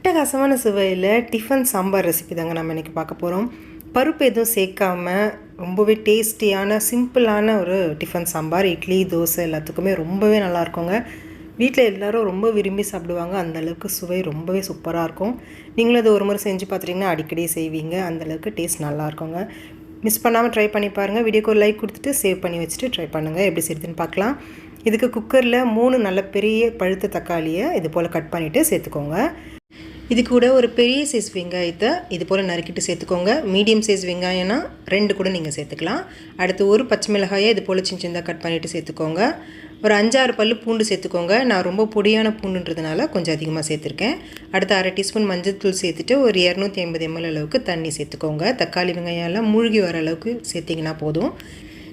அட்டகாசமான சுவையில் tiffin sambar recipe தாங்க நம்ம இன்றைக்கி பார்க்க போகிறோம். பருப்பு எதுவும் சேர்க்காம ரொம்பவே டேஸ்டியான சிம்பிளான ஒரு டிஃபன் சாம்பார். இட்லி, தோசை எல்லாத்துக்குமே ரொம்பவே நல்லாயிருக்குங்க. வீட்டில் எல்லோரும் ரொம்ப விரும்பி சாப்பிடுவாங்க. அந்தளவுக்கு சுவை ரொம்பவே சூப்பராக இருக்கும். நீங்களும் அது ஒரு முறை செஞ்சு பார்த்துட்டிங்கன்னா அடிக்கடி செய்வீங்க. அந்தளவுக்கு டேஸ்ட் நல்லாயிருக்குங்க. மிஸ் பண்ணாமல் ட்ரை பண்ணி பாருங்கள். வீடியோக்கு ஒரு லைக் கொடுத்துட்டு சேவ் பண்ணி வச்சுட்டு ட்ரை பண்ணுங்கள். எப்படி செய்யுதுன்னு பார்க்கலாம். இதுக்கு குக்கரில் 3 நல்ல பெரிய பழுத்த தக்காளியை இது போல் கட் பண்ணிவிட்டு சேர்த்துக்கோங்க. இது கூட ஒரு பெரிய சைஸ் வெங்காயத்தை இது போல் நறுக்கிட்டு சேர்த்துக்கோங்க. மீடியம் சைஸ் வெங்காயம்னா 2 கூட நீங்கள் சேர்த்துக்கலாம். அடுத்து ஒரு பச்சை மிளகாயை இது போல் சின்ன சின்னதாக கட் பண்ணிவிட்டு சேர்த்துக்கோங்க. ஒரு 5-6 பல் பூண்டு சேர்த்துக்கோங்க. நான் ரொம்ப பொடியான பூண்டுன்றதுனால கொஞ்சம் அதிகமாக சேர்த்துருக்கேன். அடுத்து 1/2 டீஸ்பூன் மஞ்சள் தூள் சேர்த்துட்டு ஒரு 250 ml அளவுக்கு தண்ணி சேர்த்துக்கோங்க. தக்காளி வெங்காயம் எல்லாம் மூழ்கி வர அளவுக்கு சேர்த்திங்கன்னா போதும்.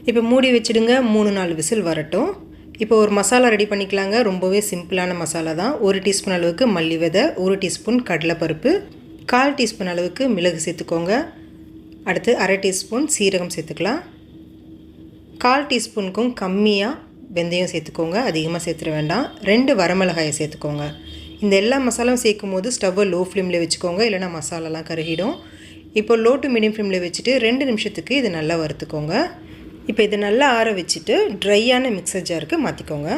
இப்போ மூடி வச்சுடுங்க. 3-4 விசில் வரட்டும். இப்போ ஒரு மசாலா ரெடி பண்ணிக்கலாங்க. ரொம்பவே சிம்பிளான மசாலா தான். 1 டீஸ்பூன் அளவுக்கு மல்லி விதை, 1 டீஸ்பூன் கடலைப்பருப்பு, 1/4 டீஸ்பூன் அளவுக்கு மிளகு சேர்த்துக்கோங்க. அடுத்து 1/2 டீஸ்பூன் சீரகம் சேர்த்துக்கலாம். 1/4 டீஸ்பூனுக்கும் கம்மியாக வெந்தயம் சேர்த்துக்கோங்க. அதிகமாக சேர்த்துட வேண்டாம். 2 வரமிளகாயை சேர்த்துக்கோங்க. இந்த எல்லா மசாலாவும் சேர்க்கும் போது ஸ்டவ்வை லோ ஃப்ளேமில் வச்சுக்கோங்க, இல்லைனா மசாலாலாம் கருகிடும். இப்போ லோ டு மீடியம் ஃப்ளேமில் வச்சுட்டு 2 நிமிஷத்துக்கு இது நல்லா வறுத்துக்கோங்க. இப்போ இதை நல்லா ஆற வச்சுட்டு ட்ரையான மிக்சர் ஜாருக்கு மாற்றிக்கோங்க.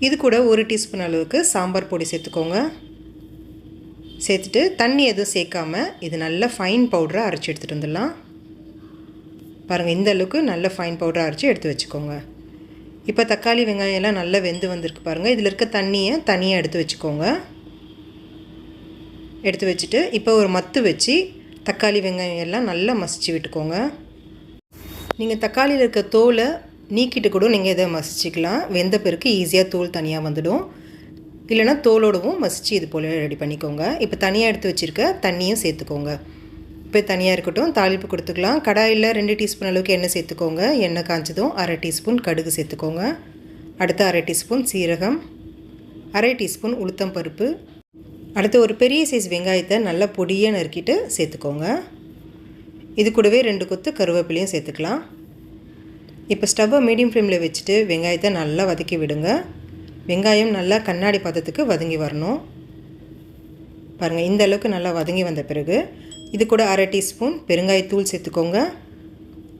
இது கூட 1 டீஸ்பூன் அளவுக்கு சாம்பார் பொடி சேர்த்துக்கோங்க. சேர்த்துட்டு தண்ணி எதுவும் சேர்க்காமல் இது நல்லா ஃபைன் பவுடராக அரைச்சி எடுத்துகிட்டு வந்துடலாம். பாருங்கள், இந்த அளவுக்கு நல்ல ஃபைன் பவுடராக அரைச்சி எடுத்து வச்சுக்கோங்க. இப்போ தக்காளி வெங்காயம் எல்லாம் நல்லா வெந்து வந்திருக்கு பாருங்கள். இதில் இருக்க தண்ணியை தனியாக எடுத்து வச்சுக்கோங்க. எடுத்து வச்சுட்டு இப்போ ஒரு மத்து வச்சு தக்காளி வெங்காயம் எல்லாம் நல்லா மசிச்சு விட்டுக்கோங்க. நீங்கள் தக்காளியில் இருக்க தோலை நீக்கிட்டு கூட நீங்கள் இதை மசிச்சிக்கலாம். வெந்த பிறகு ஈஸியாக தோல் தனியாக வந்துடும். இல்லைனா தோலோடவும் மசிச்சு இது போல் ரெடி பண்ணிக்கோங்க. இப்போ தனியாக எடுத்து வச்சுருக்க தண்ணியும் சேர்த்துக்கோங்க. இப்போ தனியாக இருக்கட்டும். தாளிப்பு கொடுத்துக்கலாம். கடாயில் 2 டீஸ்பூன் அளவுக்கு எண்ணெய் சேர்த்துக்கோங்க. எண்ணெய் காய்ச்சதும் 1/2 டீஸ்பூன் கடுகு சேர்த்துக்கோங்க. அடுத்து 1/2 டீஸ்பூன் சீரகம், 1/2 டீஸ்பூன் உளுத்தம் பருப்பு, அடுத்து ஒரு பெரிய சைஸ் வெங்காயத்தை நல்லா பொடியாக நறுக்கிட்டு சேர்த்துக்கோங்க. இது கூடவே 2 கொத்து கருவேப்பிலையும் சேர்த்துக்கலாம். இப்போ ஸ்டவ்வை மீடியம் ஃப்ளேமில் வச்சுட்டு வெங்காயத்தை நல்லா வதக்கி விடுங்க. வெங்காயம் நல்லா கண்ணாடி பதத்துக்கு வதங்கி வரணும். பாருங்கள், இந்த அளவுக்கு நல்லா வதங்கி வந்த பிறகு இது கூட 1/2 டீஸ்பூன் பெருங்காயத்தூள் சேர்த்துக்கோங்க.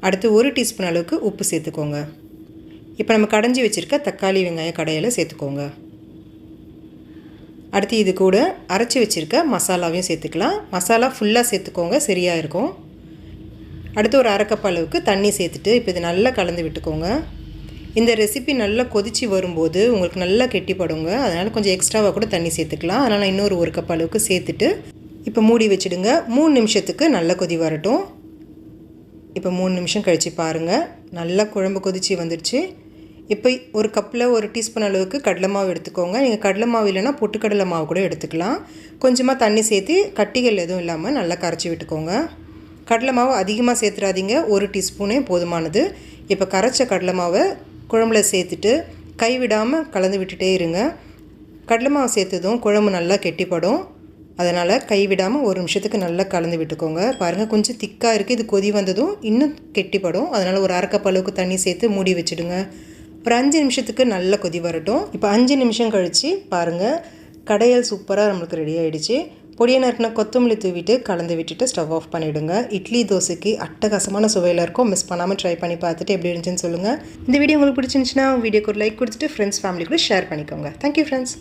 அடுத்து 1 டீஸ்பூன் அளவுக்கு உப்பு சேர்த்துக்கோங்க. இப்போ நம்ம கடைஞ்சி வச்சுருக்க தக்காளி வெங்காய கடையில் சேர்த்துக்கோங்க. அடுத்து இது கூட அரைச்சி வச்சுருக்க மசாலாவையும் சேர்த்துக்கலாம். மசாலா ஃபுல்லாக சேர்த்துக்கோங்க, சரியாக இருக்கும். அடுத்து ஒரு 1/2 கப் அளவுக்கு தண்ணி சேர்த்துட்டு இப்போ இது நல்லா கலந்து விட்டுக்கோங்க. இந்த ரெசிபி நல்லா கொதித்து வரும்போது உங்களுக்கு நல்லா கெட்டிப்படுங்க. அதனால் கொஞ்சம் எக்ஸ்ட்ராவாக கூட தண்ணி சேர்த்துக்கலாம். அதனால் நான் இன்னொரு 1 கப் அளவுக்கு சேர்த்துட்டு இப்போ மூடி வச்சுடுங்க. 3 நிமிஷத்துக்கு நல்லா கொதி வரட்டும். இப்போ 3 நிமிஷம் கழித்து பாருங்கள், நல்லா குழம்பு கொதித்து வந்துடுச்சு. இப்போ ஒரு கப்பில் 1 டீஸ்பூன் அளவுக்கு கடலை மாவு எடுத்துக்கோங்க. நீங்கள் கடலை மாவு இல்லைனா பொட்டுக்கடலை மாவு கூட எடுத்துக்கலாம். கொஞ்சமாக தண்ணி சேர்த்து கட்டிகள் எதுவும் இல்லாமல் நல்லா கரைச்சி விட்டுக்கோங்க. கடலை மாவு அதிகமாக சேர்த்துறாதீங்க, 1 டீஸ்பூனே போதுமானது. இப்போ கரைச்ச கடலை மாவை குழம்புல சேர்த்துட்டு கைவிடாமல் கலந்து விட்டுட்டே இருங்க. கடலை மாவு சேர்த்ததும் குழம்பு நல்லா கெட்டிப்படும். அதனால் கைவிடாமல் 1 நிமிஷத்துக்கு நல்லா கலந்து விட்டுக்கோங்க. பாருங்கள், கொஞ்சம் திக்காக இருக்குது. இது கொதி வந்ததும் இன்னும் கெட்டிப்படும். அதனால் ஒரு 1/2 கப் அளவுக்கு தண்ணி சேர்த்து மூடி வச்சுடுங்க. ஒரு 5 நிமிஷத்துக்கு நல்லா கொதி வரட்டும். இப்போ 5 நிமிஷம் கழித்து பாருங்கள், கடையல் சூப்பராக நம்மளுக்கு ரெடி ஆகிடுச்சு. பொடியை நறுக்கின கொத்தமல்லி தூவிட்டு கலந்து விட்டுட்டு ஸ்டவ் ஆஃப் பண்ணிவிடுங்க. இட்லி தோசைக்கு அட்டகாசமான சுவையில் இருக்கும். மிஸ் பண்ணாமல் ட்ரை பண்ணி பார்த்துட்டு எப்படி இருந்துச்சுன்னு சொல்லுங்கள். இந்த வீடியோ உங்களுக்கு பிடிச்சிருந்துச்சுன்னா வீடியோக்கு ஒரு லைக் கொடுத்துட்டு ஃப்ரெண்ட்ஸ் ஃபேமிலி கூட ஷேர் பண்ணிக்கோங்க. Thank you friends.